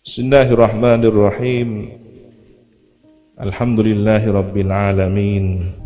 Bismillahirrahmanirrahim. Alhamdulillahi rabbil alamin.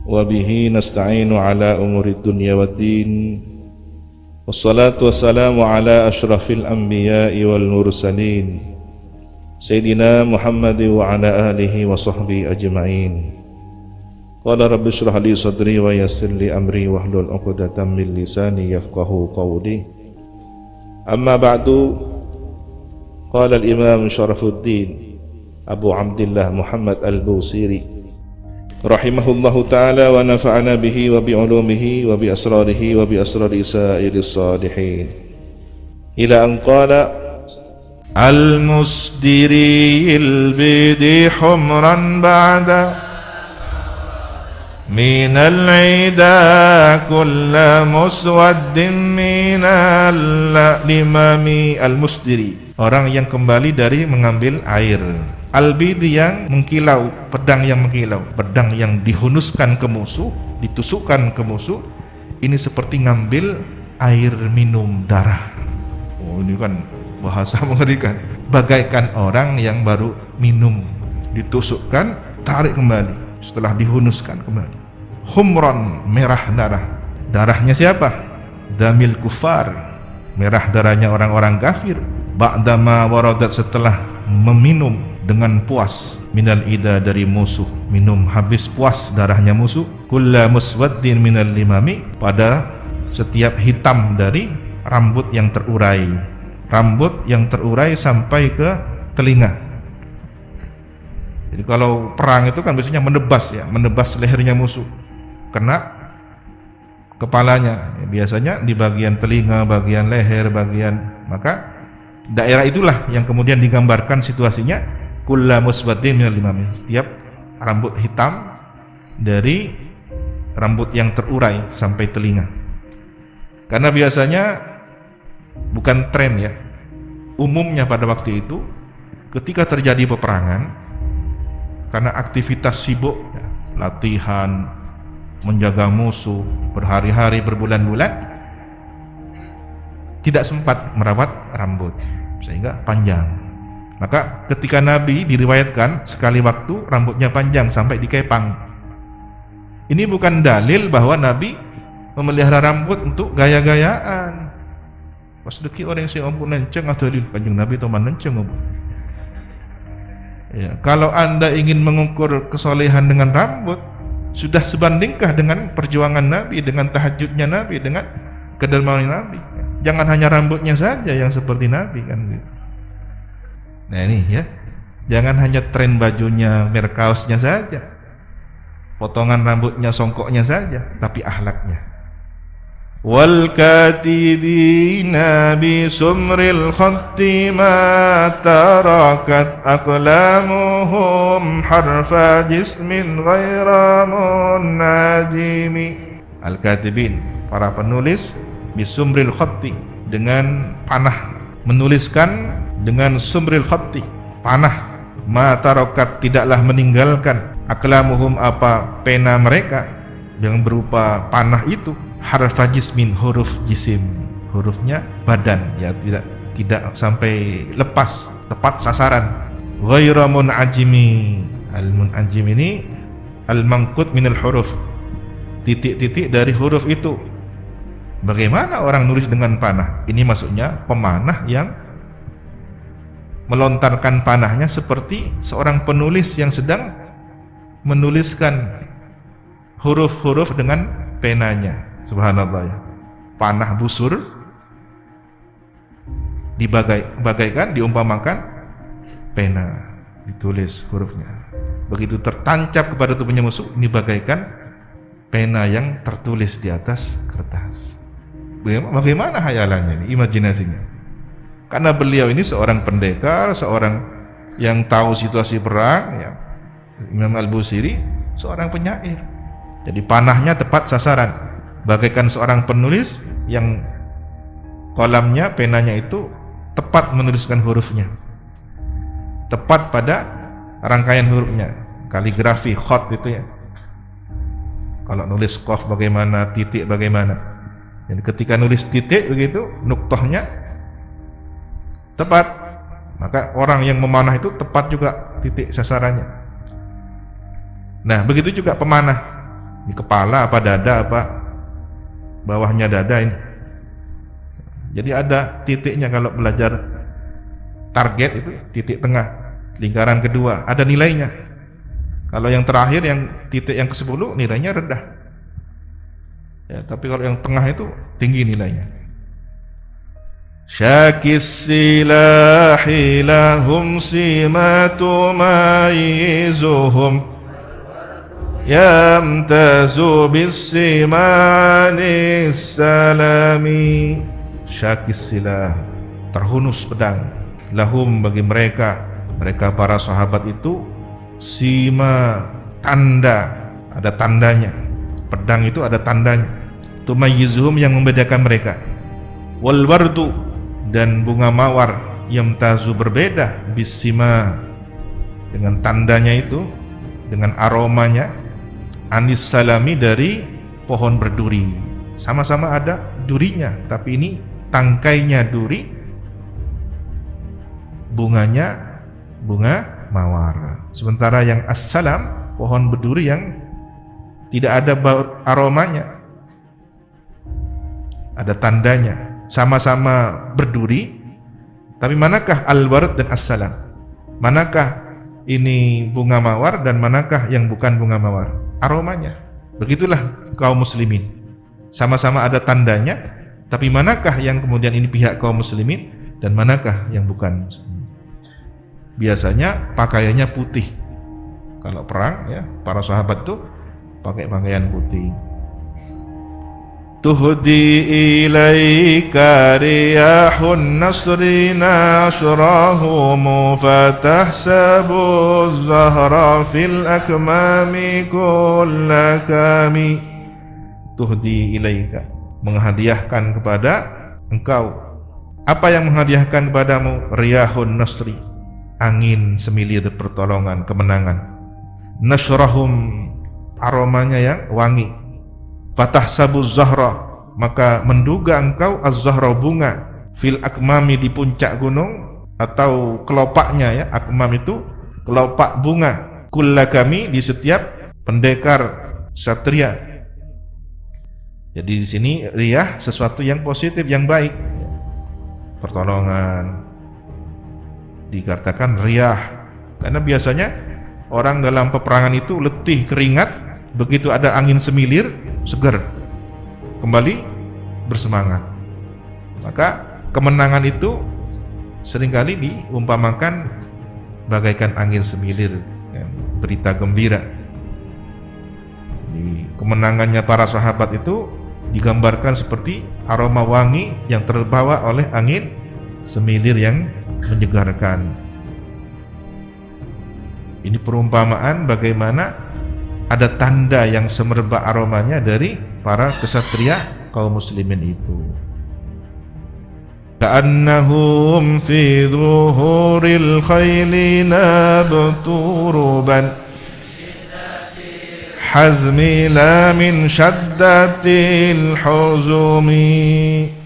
Wa bihi nasta'inu ala umuri dunya waddin. Wassalatu wassalamu ala ashrafil anbiya'i wal mursalin, Sayyidina Muhammad wa ala alihi wa sahbihi ajma'in. Qala rabbi shrah li sadri wa yassir li amri wahlul 'uqdatam min lisani yafqahu qawli. Amma ba'du. Qala al-Imam Syarafuddin Abu Abdillah Muhammad al-Busiri rahimahullahu ta'ala wa nafa'ana bihi wa bi'ulumihi wa bi asrarihi wa bi asrari sa'iris salihin ila an qala al-musdiril bidi humran ba'da min al-'ida kulla muswaddin min al-limami. Al-musdiri, orang yang kembali dari mengambil air. Al-bidi, yang mengkilau, pedang yang mengkilau, pedang yang dihunuskan ke musuh, ditusukkan ke musuh. Ini seperti ngambil air minum darah. Oh, ini kan bahasa mengerikan. Bagaikan orang yang baru minum, ditusukkan, tarik kembali setelah dihunuskan kembali. Humron, merah darah. Darahnya siapa? Damil kufar, merah darahnya orang-orang kafir. Ba'dama waradat, setelah meminum dengan puas, minal ida, dari musuh. Minum habis puas darahnya musuh. Kulla muswaddin minal limami, pada setiap hitam dari rambut yang terurai. Rambut yang terurai sampai ke telinga. Jadi kalau perang itu kan biasanya menebas, ya, menebas lehernya musuh, kena kepalanya, ya, biasanya di bagian telinga, bagian leher, bagian, maka daerah itulah yang kemudian digambarkan situasinya. Kulla muswaddin minal limami, setiap rambut hitam dari rambut yang terurai sampai telinga. Karena biasanya bukan tren, ya, umumnya pada waktu itu ketika terjadi peperangan, karena aktivitas sibuk, ya, latihan, menjaga musuh berhari-hari, berbulan-bulan, tidak sempat merawat rambut sehingga panjang. Maka ketika Nabi diriwayatkan sekali waktu rambutnya panjang sampai dikepang. Ini bukan dalil bahwa Nabi memelihara rambut untuk gaya-gayaan. Pas deki orang yang ampun nenceng atau di kanjeng Nabi teman nenceng. Ya, kalau Anda ingin mengukur kesolehan dengan rambut, sudah sebandingkah dengan perjuangan Nabi, dengan tahajudnya Nabi, dengan kedermawanan Nabi? Jangan hanya rambutnya saja yang seperti Nabi, kan gitu. Nah ini, ya, jangan hanya tren bajunya, merek kaosnya saja, potongan rambutnya, songkoknya saja, tapi akhlaknya. Wal katibina bi sumril khatti ma tarakat aqlamuhum harfa jismin ghaira munajimi. Al katibin, para penulis, bi sumril khatti, dengan panah, menuliskan dengan sumril khatti, panah. Ma tarakat, tidaklah meninggalkan, aqlamuhum, apa pena mereka yang berupa panah itu, harfa jismin, huruf jisim, hurufnya badan, ya, tidak sampai lepas, tepat sasaran. Ghairu munajimi, al-munajim ini al-mangkut minal huruf, titik-titik dari huruf itu. Bagaimana orang nulis dengan panah? Ini maksudnya pemanah yang melontarkan panahnya seperti seorang penulis yang sedang menuliskan huruf-huruf dengan penanya. Subhanallah, ya. Panah busur bagaikan diumpamakan pena, ditulis hurufnya. Begitu tertancap kepada tubuhnya musuh, ini bagaikan pena yang tertulis di atas kertas. Bagaimana hayalannya ini, imajinasinya? Karena beliau ini seorang pendekar, seorang yang tahu situasi perang, ya. Imam Al-Busiri seorang penyair. Jadi panahnya tepat sasaran. Bagaikan seorang penulis yang kolamnya, penanya itu tepat menuliskan hurufnya, tepat pada rangkaian hurufnya, kaligrafi, khot itu, ya. Kalau nulis qaf bagaimana, titik bagaimana. Jadi ketika nulis titik begitu, nuktahnya tepat. Maka orang yang memanah itu tepat juga titik sasarannya. Nah, begitu juga pemanah. Di kepala apa dada apa bawahnya dada ini. Jadi ada titiknya kalau belajar target itu titik tengah, lingkaran kedua, ada nilainya. Kalau yang terakhir yang titik yang ke-10 nilainya rendah. Ya, tapi kalau yang tengah itu tinggi nilainya. Syakis silahi lahum simatu mayizuhum yamtazu bissimanis salami. Syakis silah, terhunus pedang, lahum bagi mereka para sahabat itu, sima, tanda, ada tandanya. Pedang itu ada tandanya. Tumayyizuhum, yang membedakan mereka. Wal wardu, dan bunga mawar, yamtazu, berbeda, bisima, dengan tandanya itu, dengan aromanya, anis salami, dari pohon berduri. Sama-sama ada durinya, tapi ini tangkainya duri, bunganya bunga mawar. Sementara yang as-salam, pohon berduri yang tidak ada bau aromanya, ada tandanya. Sama-sama berduri, tapi manakah al-ward dan as-salam? Manakah ini bunga mawar dan manakah yang bukan bunga mawar? Aromanya. Begitulah kaum muslimin. Sama-sama ada tandanya, tapi manakah yang kemudian ini pihak kaum muslimin dan manakah yang bukan muslimin? Biasanya pakaiannya putih. Kalau perang ya, para sahabat tuh pakai pakaian putih. Tuhdi ilaika riyahun nasri nashrahum fatahsabu zahra fil akmami kullakami. Tuhdi ilaika, menghadiahkan kepada engkau. Apa yang menghadiahkan kepadamu? Riyahun nasri, angin semilir pertolongan, kemenangan. Nashrahum, aromanya yang wangi. Fatahsabu zahra, maka menduga engkau az-zahra, bunga, fil akmami, di puncak gunung atau kelopaknya ya. Akmam itu kelopak bunga. Kullakami, di setiap pendekar satria. Jadi di sini riyah sesuatu yang positif, yang baik. Pertolongan dikatakan riyah karena biasanya orang dalam peperangan itu letih, keringat, begitu ada angin semilir, segar, kembali bersemangat. Maka kemenangan itu seringkali diumpamakan bagaikan angin semilir, ya, berita gembira. Di kemenangannya para sahabat itu digambarkan seperti aroma wangi yang terbawa oleh angin semilir yang menyegarkan. Ini perumpamaan bagaimana ada tanda yang semerbak aromanya dari para kesatria kaum muslimin itu. Ka'annahum fi dhuhuril khayli nabturuban hazmi la min syaddatil huzumi.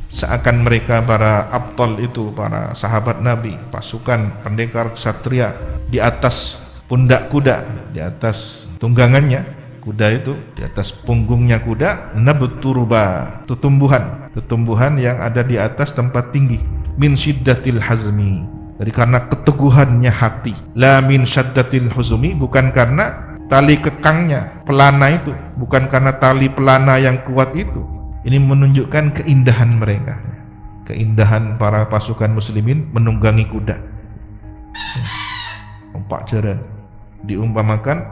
Seakan mereka para abtal itu, para sahabat Nabi, pasukan pendekar ksatria, di atas pundak kuda, di atas tunggangannya kuda itu, di atas punggungnya kuda, nabturuba, tumbuhan yang ada di atas tempat tinggi, min syiddatil hazmi, dari karena keteguhannya hati, la min syaddatil huzumi, bukan karena tali kekangnya, pelana itu, bukan karena tali pelana yang kuat itu. Ini menunjukkan keindahan mereka, keindahan para pasukan muslimin menunggangi kuda. Empat jaran, diumpamakan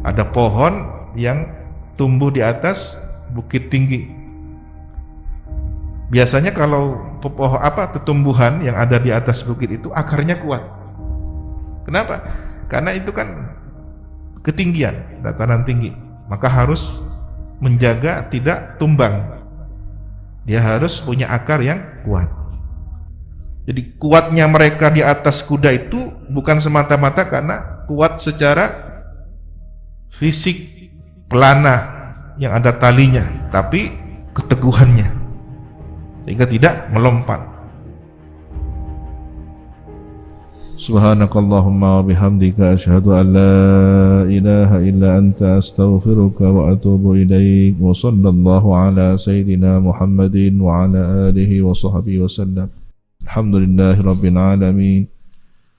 ada pohon yang tumbuh di atas bukit tinggi. Biasanya kalau pohon tumbuhan yang ada di atas bukit itu akarnya kuat. Kenapa? Karena itu kan ketinggian, dataran tinggi, maka harus menjaga tidak tumbang. Dia harus punya akar yang kuat. Jadi kuatnya mereka di atas kuda itu bukan semata-mata karena kuat secara fisik, pelana yang ada talinya, tapi keteguhannya, sehingga tidak melompat. Subhanakallahumma wa bihamdika asyhadu an la ilaha illa anta astaghfiruka wa atubu ilaik. Wa sallallahu ala sayyidina Muhammadin wa ala alihi wa sahbihi wa sallam. Alhamdulillahi rabbil alamin.